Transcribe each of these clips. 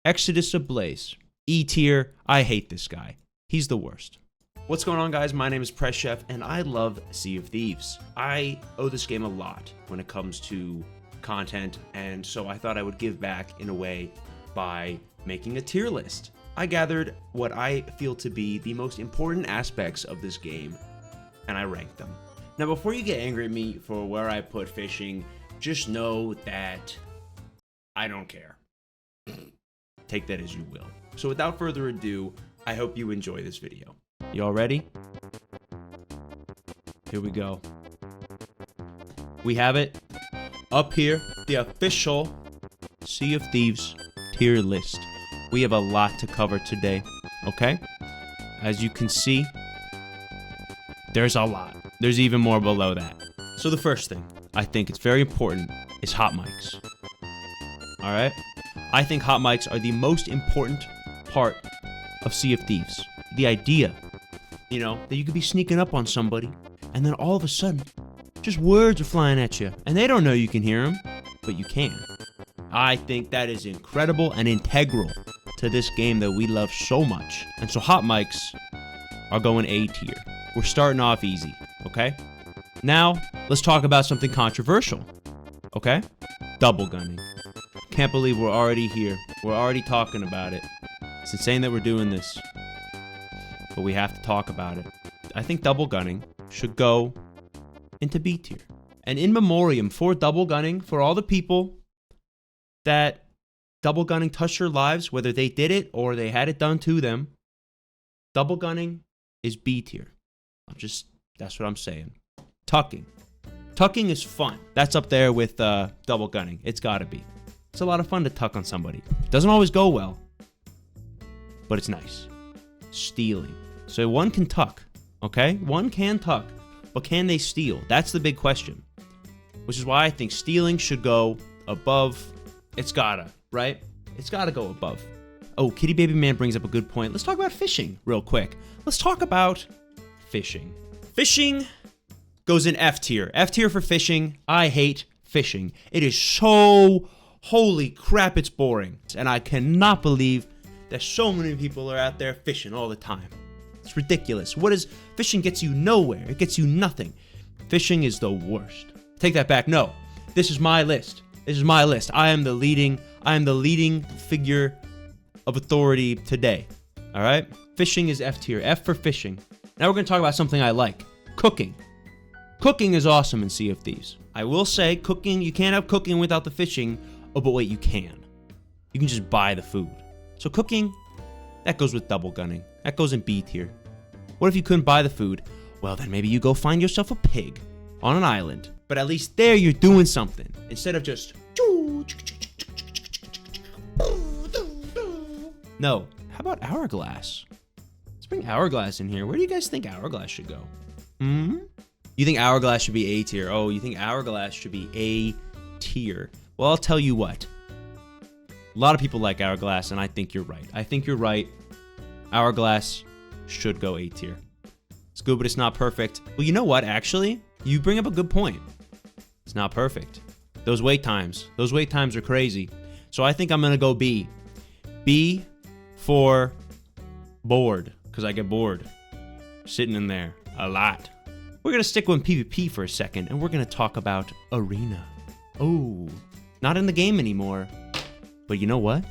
Exodus Ablaze. E tier. I hate this guy. He's the worst. What's going on, guys? My name is PressChef, and I love Sea of Thieves. I owe this game a lot when it comes to content, and so I thought I would give back in a way by making a tier list. I gathered what I feel to be the most important aspects of this game, and I ranked them. Now, before you get angry at me for where I put fishing, just know that I don't care. Take that as you will. So without further ado, I hope you enjoy this video. You all ready? Here we go. We have it up here, the official Sea of Thieves tier list. We have a lot to cover today, okay? As you can see, there's a lot. There's even more below that. So the first thing I think it's very important is hot mics. All right? I think hot mics are the most important part of Sea of Thieves. The idea, you know, that you could be sneaking up on somebody and then all of a sudden, just words are flying at you and they don't know you can hear them, but you can. I think that is incredible and integral to this game that we love so much. And so hot mics are going A tier. We're starting off easy, okay? Now, let's talk about something controversial, okay? Double gunning. Can't believe we're already here. We're already talking about it. It's insane that we're doing this, but we have to talk about it. I think double gunning should go into B tier. And in memoriam for double gunning, for all the people that double gunning touched their lives, whether they did it or they had it done to them, double gunning is B tier. That's what I'm saying. Tucking. Tucking is fun. That's up there with double gunning. It's gotta be. It's a lot of fun to tuck on somebody. Doesn't always go well, but it's nice. Stealing. So one can tuck, okay? One can tuck, but can they steal? That's the big question. Which is why I think stealing should go above. It's gotta, right? It's gotta go above. Oh, Kitty Baby Man brings up a good point. Let's talk about fishing real quick. Let's talk about fishing. Fishing goes in F tier. F tier for fishing. I hate fishing. It is so, holy crap, it's boring. And I cannot believe that so many people are out there fishing all the time. It's ridiculous. Fishing gets you nowhere. It gets you nothing. Fishing is the worst. Take that back. No, this is my list. This is my list. I am the leading figure of authority today. All right? Fishing is F tier. F for fishing. Now we're going to talk about something I like. Cooking. Cooking is awesome in Sea of Thieves. I will say cooking, you can't have cooking without the fishing. Oh, but wait, you can. You can just buy the food. So cooking, that goes with double gunning. That goes in B tier. What if you couldn't buy the food? Well, then maybe you go find yourself a pig on an island. But at least there you're doing something. Instead of just... No. How about Hourglass? Let's bring Hourglass in here. Where do you guys think Hourglass should go? You think Hourglass should be A tier? Oh, you think Hourglass should be A tier? Well, I'll tell you what. A lot of people like Hourglass, and I think you're right. I think you're right. Hourglass should go A tier. It's good, but it's not perfect. Well, you know what, actually? You bring up a good point. It's not perfect. Those wait times are crazy. So I think I'm going to go B. B for bored, because I get bored sitting in there a lot. We're going to stick with PvP for a second, and we're going to talk about Arena. Oh, not in the game anymore. But you know what?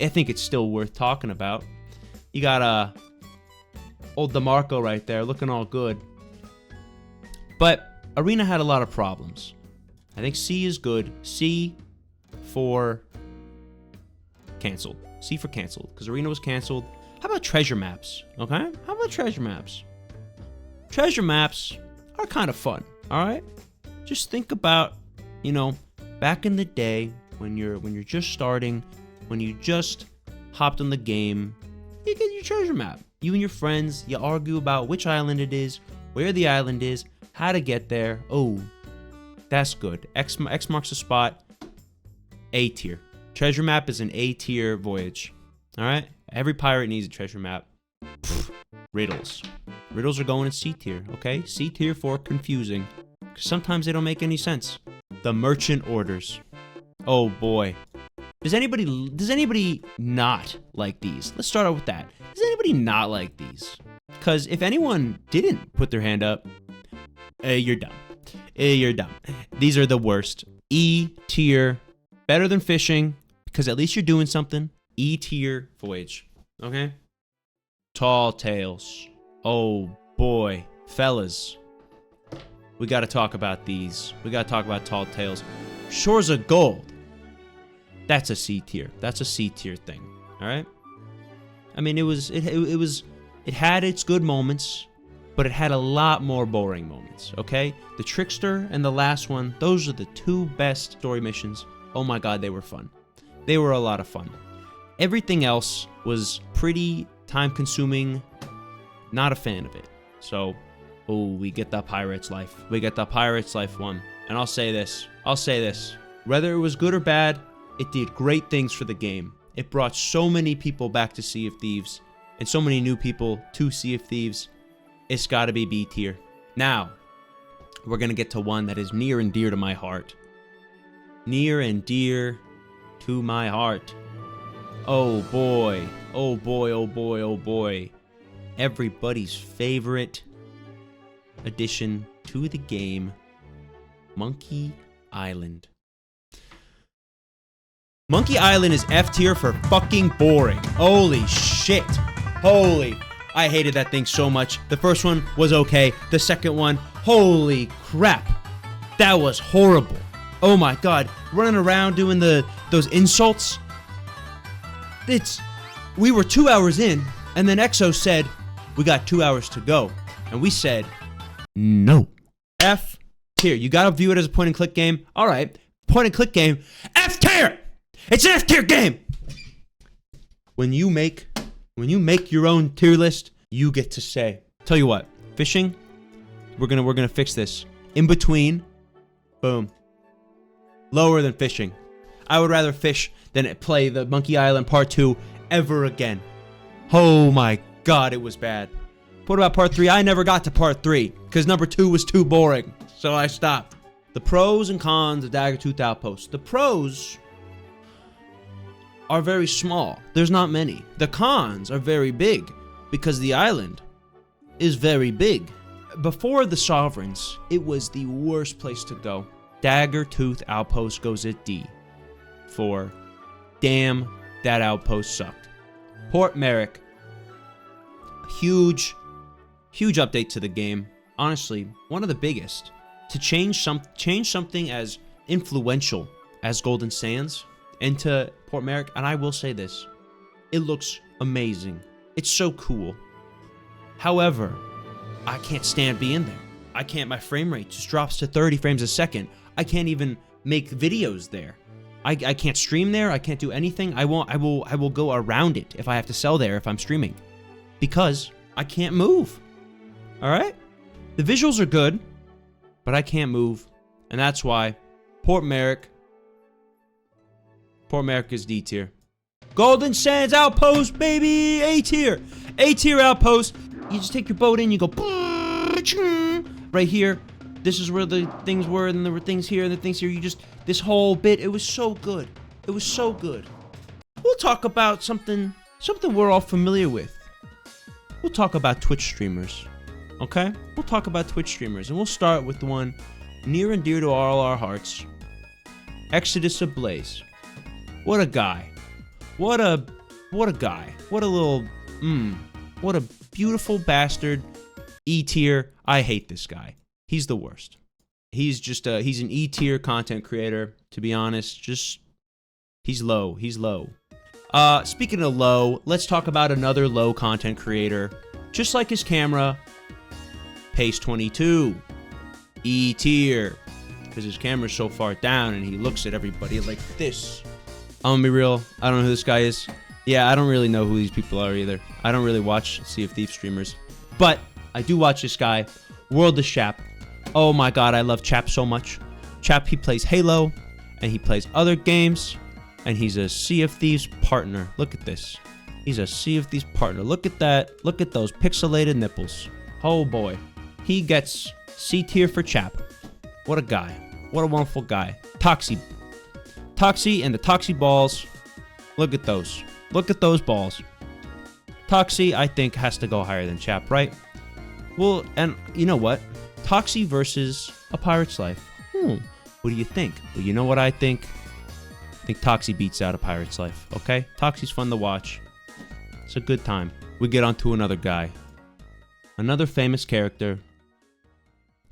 I think it's still worth talking about. You got old DeMarco right there looking all good. But Arena had a lot of problems. I think C is good. C for canceled. C for canceled, because Arena was canceled. How about treasure maps? Okay? How about treasure maps? Treasure maps are kind of fun, all right? Just think about, you know, back in the day when you're just starting, when you just hopped on the game, you get your treasure map. You and your friends, you argue about which island it is, where the island is, how to get there. Oh, that's good. X marks the spot. A tier. Treasure map is an A tier voyage. All right? Every pirate needs a treasure map. Pfft, riddles. Riddles are going in C tier, okay? C tier for confusing. Because sometimes they don't make any sense. The merchant orders. Oh boy. Does anybody not like these? Let's start out with that. Does anybody not like these? Because if anyone didn't put their hand up, you're dumb. You're dumb. These are the worst. E tier, better than fishing, because at least you're doing something. E tier voyage. Okay? Tall tales. Oh boy. Fellas. We got to talk about these. We got to talk about tall tales. Shores of Gold. That's a C tier. That's a C tier thing. All right? I mean, it had its good moments, but it had a lot more boring moments, okay? The Trickster and the last one, those are the two best story missions. Oh my god, they were fun. They were a lot of fun. Everything else was pretty time-consuming. Not a fan of it. So, oh, we get the Pirate's Life. We get the Pirate's Life one. And I'll say this. Whether it was good or bad, it did great things for the game. It brought so many people back to Sea of Thieves, and so many new people to Sea of Thieves. It's gotta be B tier. Now, we're gonna get to one that is near and dear to my heart. Near and dear to my heart. Oh boy. Oh boy, oh boy, oh boy. Everybody's favorite addition to the game, Monkey Island. Monkey Island is F tier for fucking boring. Holy shit. Holy. I hated that thing so much. The first one was okay. The second one, holy crap. That was horrible. Oh my god. Running around doing those insults. We were 2 hours in, and then EXO said, we got 2 hours to go. And we said, no. F tier. You gotta view it as a point and click game. Alright. Point and click game. F tier! It's an F tier game! When you make your own tier list, you get to say. Tell you what, fishing, we're gonna fix this. In between, boom. Lower than fishing. I would rather fish than play the Monkey Island Part 2 ever again. Oh my god, it was bad. What about Part 3? I never got to Part 3, because number 2 was too boring, so I stopped. The pros and cons of Daggertooth Outpost. The pros are very small. There's not many. The cons are very big, because the island is very big. Before the Sovereigns, it was the worst place to go. Daggertooth Outpost goes at D. For damn, that outpost sucked. Port Merrick. Huge update to the game. Honestly, one of the biggest. To change something as influential as Golden Sands into Port Merrick, and I will say this, it looks amazing. It's so cool. However, I can't stand being there. I can't, my frame rate just drops to 30 frames a second. I can't even make videos there. I can't stream there. I can't do anything. I will go around it if I have to sell there if I'm streaming. Because I can't move. Alright? The visuals are good, but I can't move. And that's why Port Merrick is D tier. Golden Sands Outpost, baby! A tier! A tier outpost. You just take your boat in, you go right here. This is where the things were, and there were things here, and the things here. This whole bit, it was so good. It was so good. We'll talk about something we're all familiar with. We'll talk about Twitch streamers. Okay? We'll talk about Twitch streamers, and we'll start with the one near and dear to all our hearts. Exodus Ablaze. What a guy. What a guy. What a little, what a beautiful bastard. E tier. I hate this guy. He's the worst. He's just he's an E tier content creator, to be honest. He's low. He's low. Speaking of low, let's talk about another low content creator. Just like his camera, Pace22. E tier. Because his camera's so far down and he looks at everybody like this. I'm gonna be real, I don't know who this guy is. Yeah, I don't really know who these people are either. I don't really watch Sea of Thieves streamers. But I do watch this guy, World of Chap. Oh my god, I love Chap so much. Chap, he plays Halo, and he plays other games, and he's a Sea of Thieves partner. Look at this. He's a Sea of Thieves partner. Look at that. Look at those pixelated nipples. Oh boy. He gets C tier for Chap. What a guy. What a wonderful guy. Toxie and the Toxie balls. Look at those. Look at those balls. Toxie, I think, has to go higher than Chap, right? Well, and you know what? Toxie versus A Pirate's Life. What do you think? Well, you know what I think? I think Toxie beats out A Pirate's Life, okay? Toxie's fun to watch. It's a good time. We get on to another guy. Another famous character.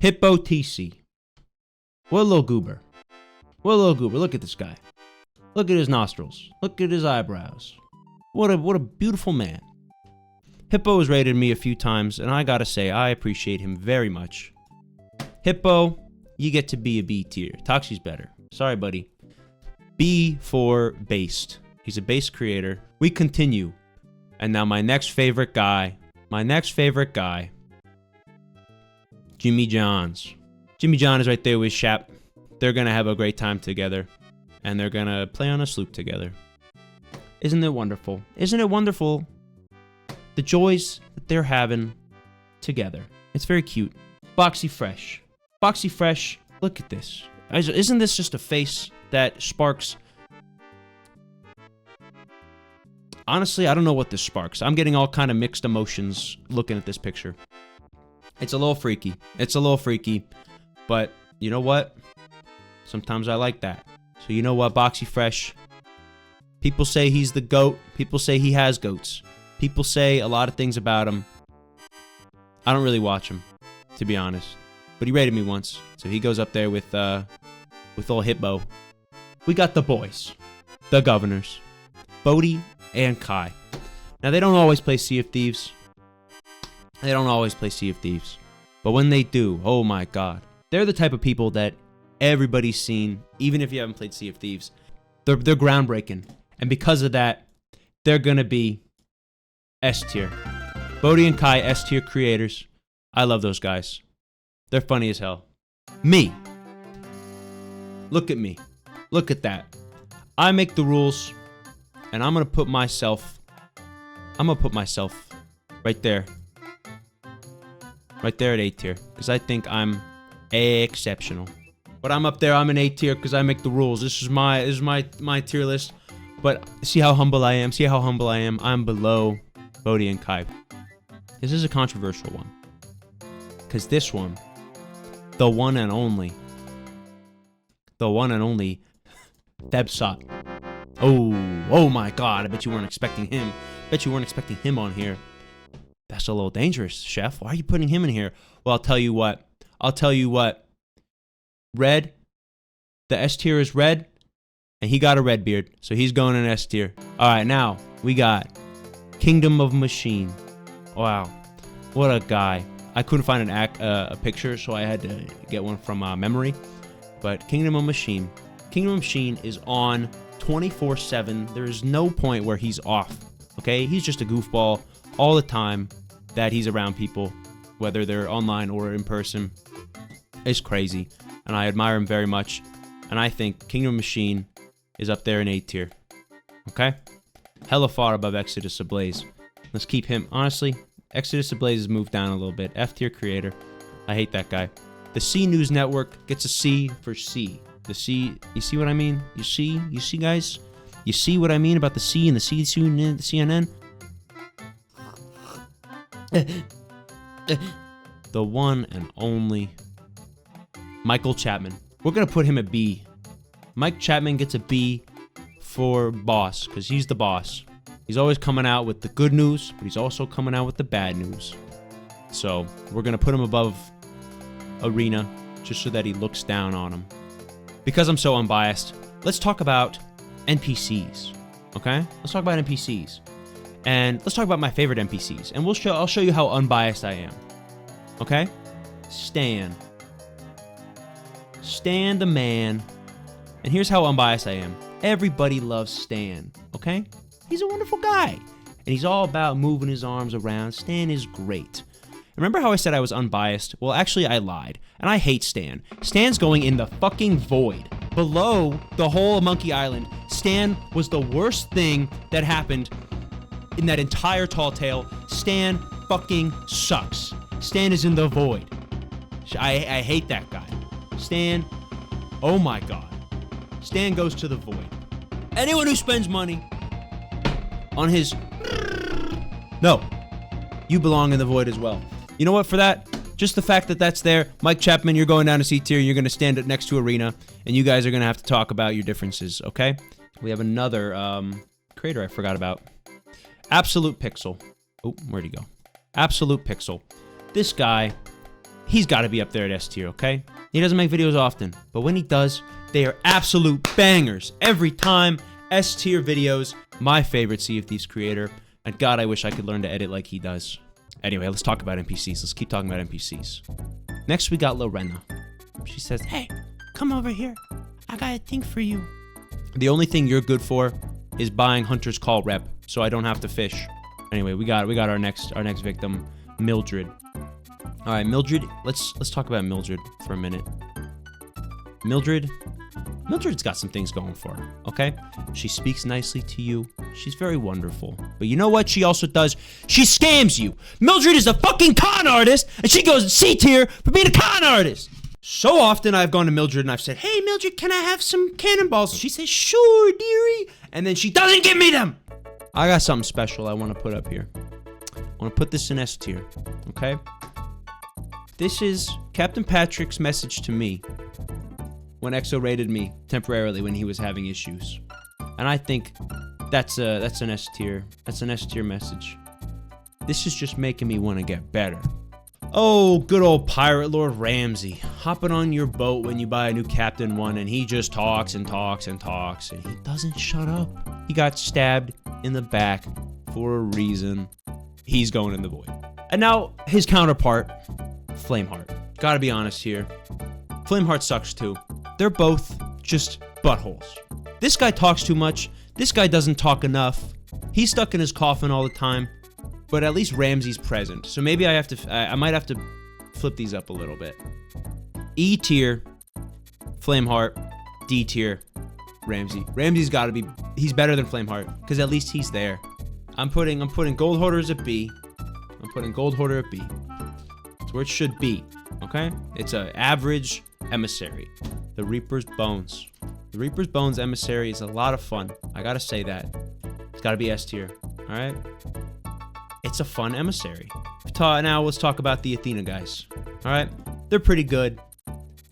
HitboTC. What a little goober. What a little goober. Look at this guy. Look at his nostrils. Look at his eyebrows. What a beautiful man. Hippo has rated me a few times, and I gotta say, I appreciate him very much. Hippo, you get to be a B tier. Toxie's better. Sorry, buddy. B for based. He's a base creator. We continue. And now my next favorite guy. Jimmy Johns. Jimmy John is right there with Chap. They're gonna have a great time together. And they're gonna play on a sloop together. Isn't it wonderful? Isn't it wonderful? The joys that they're having together. It's very cute. Boxy Fresh. Boxy Fresh, look at this. Isn't this just a face that sparks? Honestly, I don't know what this sparks. I'm getting all kind of mixed emotions looking at this picture. It's a little freaky. But you know what? Sometimes I like that. So you know what, Boxy Fresh? People say he's the GOAT. People say he has goats. People say a lot of things about him. I don't really watch him, to be honest. But he rated me once, so he goes up there with old Hippo. We got the boys, the governors, Bodhi and Kai. Now, they don't always play Sea of Thieves. But when they do, oh my god. They're the type of people that everybody's seen, even if you haven't played Sea of Thieves. They're groundbreaking. And because of that, they're going to be S tier. Bodhi and Kai, S tier creators. I love those guys. They're funny as hell. Me. Look at me. Look at that. I make the rules, and I'm going to put myself right there. Right there at A tier, because I think I'm exceptional. But I'm up there, I'm an A tier because I make the rules. This is my tier list. But see how humble I am. I'm below Bodhi and Kai. This is a controversial one. Because this one, the one and only Thebsot. Oh my god, I bet you weren't expecting him on here. That's a little dangerous, Chef. Why are you putting him in here? Well, I'll tell you what. Red, the S tier is red, and he got a red beard, so he's going in S tier. All right, now we got Kingdom of Machine. Wow, what a guy. I couldn't find a picture, so I had to get one from memory. But Kingdom of Machine is on 24/7. There is no point where he's off. Okay, he's just a goofball all the time that he's around people, whether they're online or in person. It's crazy, and I admire him very much. And I think Kingdom of Machine is up there in A tier. Okay, hella far above Exodus Ablaze. Let's keep him. Honestly, Exodus Ablaze has moved down a little bit. F tier creator. I hate that guy. The C News Network gets a C for C. The C, you see what I mean? You see guys? You see what I mean about the C and the CNN? The one and only Michael Chapman. We're going to put him at B. Mike Chapman gets a B for boss, because he's the boss. He's always coming out with the good news, but he's also coming out with the bad news. So we're going to put him above Arena, just so that he looks down on him. Because I'm so unbiased, let's talk about NPCs. Okay? Let's talk about NPCs. And let's talk about my favorite NPCs. And I'll show you how unbiased I am. Okay? Stan the man. And here's how unbiased I am. Everybody loves Stan. Okay? He's a wonderful guy. And he's all about moving his arms around. Stan is great. Remember how I said I was unbiased? Well, actually, I lied. And I hate Stan. Stan's going in the fucking void. Below the whole Monkey Island, Stan was the worst thing that happened in that entire Tall Tale. Stan fucking sucks. Stan is in the void. I hate that guy. Stan, oh my god. Stan goes to the void. Anyone who spends money on his... No. You belong in the void as well. You know what, for that, just the fact that that's there, Mike Chapman, you're going down to C tier, you're going to stand next to Arena, and you guys are going to have to talk about your differences, okay? We have another creator I forgot about. Absolute Pixel. Oh, where'd he go? Absolute Pixel. This guy, he's got to be up there at S tier, okay? He doesn't make videos often, but when he does, they are absolute bangers. Every time, S tier videos, my favorite Sea of Thieves creator, and God, I wish I could learn to edit like he does. Anyway, let's talk about NPCs. Let's keep talking about NPCs. Next, we got Lorena. She says, hey, come over here. I got a thing for you. The only thing you're good for is buying Hunter's Call rep, so I don't have to fish. Anyway, we got our next victim, Mildred. All right, Mildred. Let's talk about Mildred for a minute. Mildred's got some things going for her, okay? She speaks nicely to you. She's very wonderful. But you know what she also does? She scams you. Mildred is a fucking con artist, and she goes C tier for being a con artist. So often I've gone to Mildred and I've said, hey, Mildred, can I have some cannonballs? She says, sure, dearie. And then she doesn't give me them. I got something special I want to put up here. I want to put this in S tier, okay? This is Captain Patrick's message to me when EXO raided me temporarily when he was having issues. And I think that's an S tier. That's an S tier message. This is just making me want to get better. Oh, good old Pirate Lord Ramsey, hopping on your boat when you buy a new Captain 1, and he just talks and talks and talks, and he doesn't shut up. He got stabbed in the back for a reason. He's going in the void. And now, his counterpart, Flameheart. Gotta be honest here. Flameheart sucks too. They're both just buttholes. This guy talks too much. This guy doesn't talk enough. He's stuck in his coffin all the time. But at least Ramsey's present. So maybe I might have to flip these up a little bit. E tier, Flameheart. D tier, Ramsey. Ramsey's got to be, he's better than Flameheart because at least he's there. I'm putting Gold Hoarders at B. I'm putting Gold Hoarder at B. That's where it should be. Okay? It's an average emissary. The Reaper's Bones. The Reaper's Bones emissary is a lot of fun. I gotta say that. It's gotta be S tier. All right? It's a fun emissary. Now let's talk about the Athena guys. All right, they're pretty good.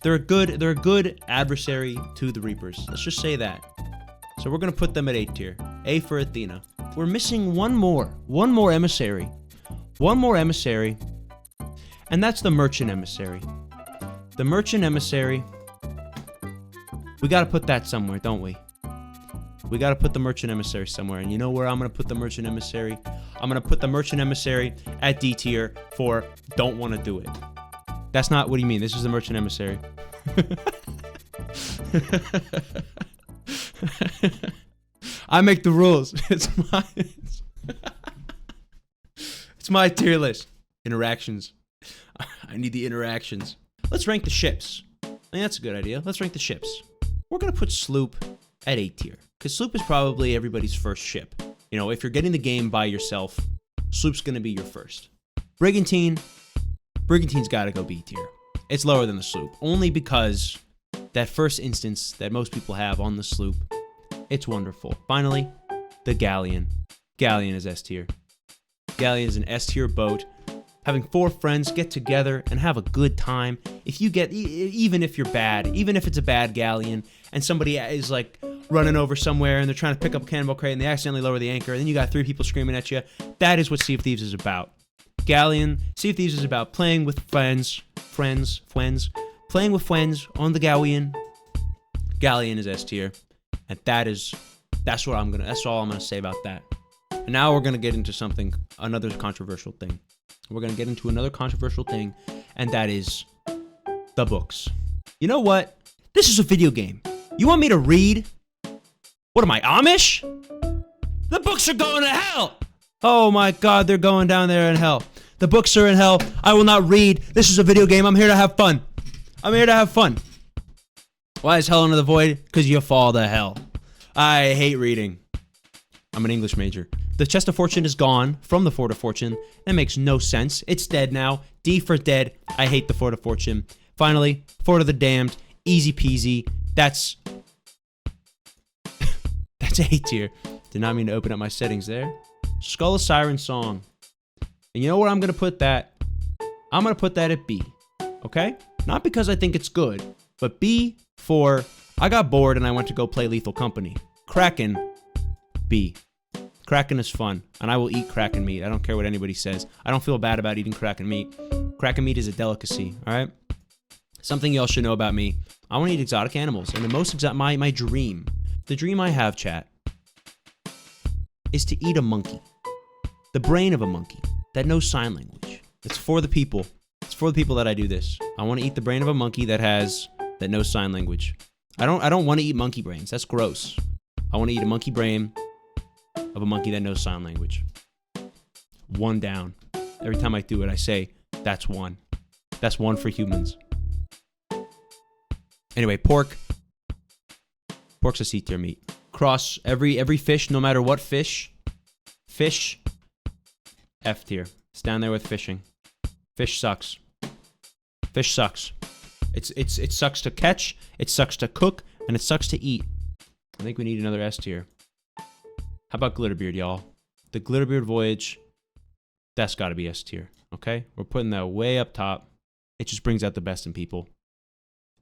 They're a good adversary to the Reapers. Let's just say that. So we're gonna put them at A tier. A for Athena. We're missing one more emissary, and that's the Merchant Emissary. The Merchant Emissary. We gotta put that somewhere, don't we? We gotta put the Merchant Emissary somewhere, and you know where I'm gonna put the Merchant Emissary? I'm gonna put the Merchant Emissary at D tier for don't want to do it. That's not, what do you mean? This is the Merchant Emissary. I make the rules. It's my tier list. Interactions. I need the interactions. Let's rank the ships. I think that's a good idea. Let's rank the ships. We're gonna put Sloop at A tier, because Sloop is probably everybody's first ship. You know, if you're getting the game by yourself, Sloop's gonna be your first. Brigantine's gotta go B tier. It's lower than the Sloop, only because that first instance that most people have on the Sloop, it's wonderful. Finally, the Galleon. Galleon is S tier. Galleon is an S tier boat. Having 4 friends get together and have a good time. If you get, even if you're bad, even if it's a bad Galleon, and somebody is like running over somewhere and they're trying to pick up a cannonball crate and they accidentally lower the anchor, and then you got 3 people screaming at you. That is what Sea of Thieves is about. Sea of Thieves is about playing with friends, playing with friends on the Galleon. Galleon is S tier, and that's all I'm gonna say about that. And now we're gonna get into another controversial thing. We're gonna get into another controversial thing, and that is the books. You know what? This is a video game. You want me to read? What am I, Amish? The books are going to hell! Oh my God, they're going down there in hell. The books are in hell. I will not read. This is a video game. I'm here to have fun. Why is hell under the void? Because you fall to hell. I hate reading. I'm an English major. The Chest of Fortune is gone from the Fort of Fortune. That makes no sense. It's dead now. D for dead. I hate the Fort of Fortune. Finally, Fort of the Damned. Easy peasy. That's A tier. Did not mean to open up my settings there. Skull of Siren Song. And you know where I'm going to put that? I'm going to put that at B. Okay? Not because I think it's good, but B for I got bored and I went to go play Lethal Company. Kraken, B. Kraken is fun, and I will eat Kraken meat. I don't care what anybody says. I don't feel bad about eating Kraken meat. Kraken meat is a delicacy, all right? Something y'all should know about me. I want to eat exotic animals, and the most my dream, the dream I have, chat, is to eat a monkey. The brain of a monkey that knows sign language. It's for the people. It's for the people that I do this. I want to eat the brain of a monkey that knows sign language. I don't want to eat monkey brains. That's gross. I want to eat a monkey brain of a monkey that knows sign language. One down. Every time I do it, I say, that's one. That's one for humans. Anyway, pork. Pork's a C tier meat. Cross every fish, no matter what fish. Fish, F tier. It's down there with fishing. Fish sucks. Fish sucks. It sucks to catch, it sucks to cook, and it sucks to eat. I think we need another S tier. How about Glitterbeard, y'all? The Glitterbeard Voyage, that's got to be S tier, okay? We're putting that way up top. It just brings out the best in people.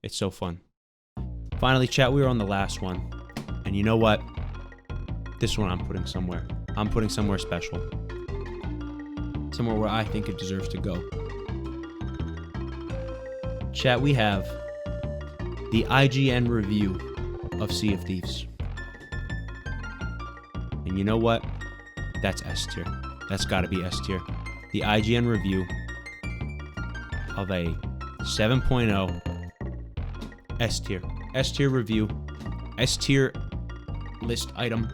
It's so fun. Finally, chat, we were on the last one. And you know what? This one I'm putting somewhere. I'm putting somewhere special. Somewhere where I think it deserves to go. Chat, we have the IGN review of Sea of Thieves. And you know what? That's S tier. That's gotta be S tier. The IGN review of a 7.0 S tier. S tier review. S tier list item.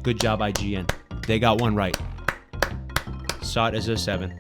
Good job, IGN. They got one right. Saw it as a 7.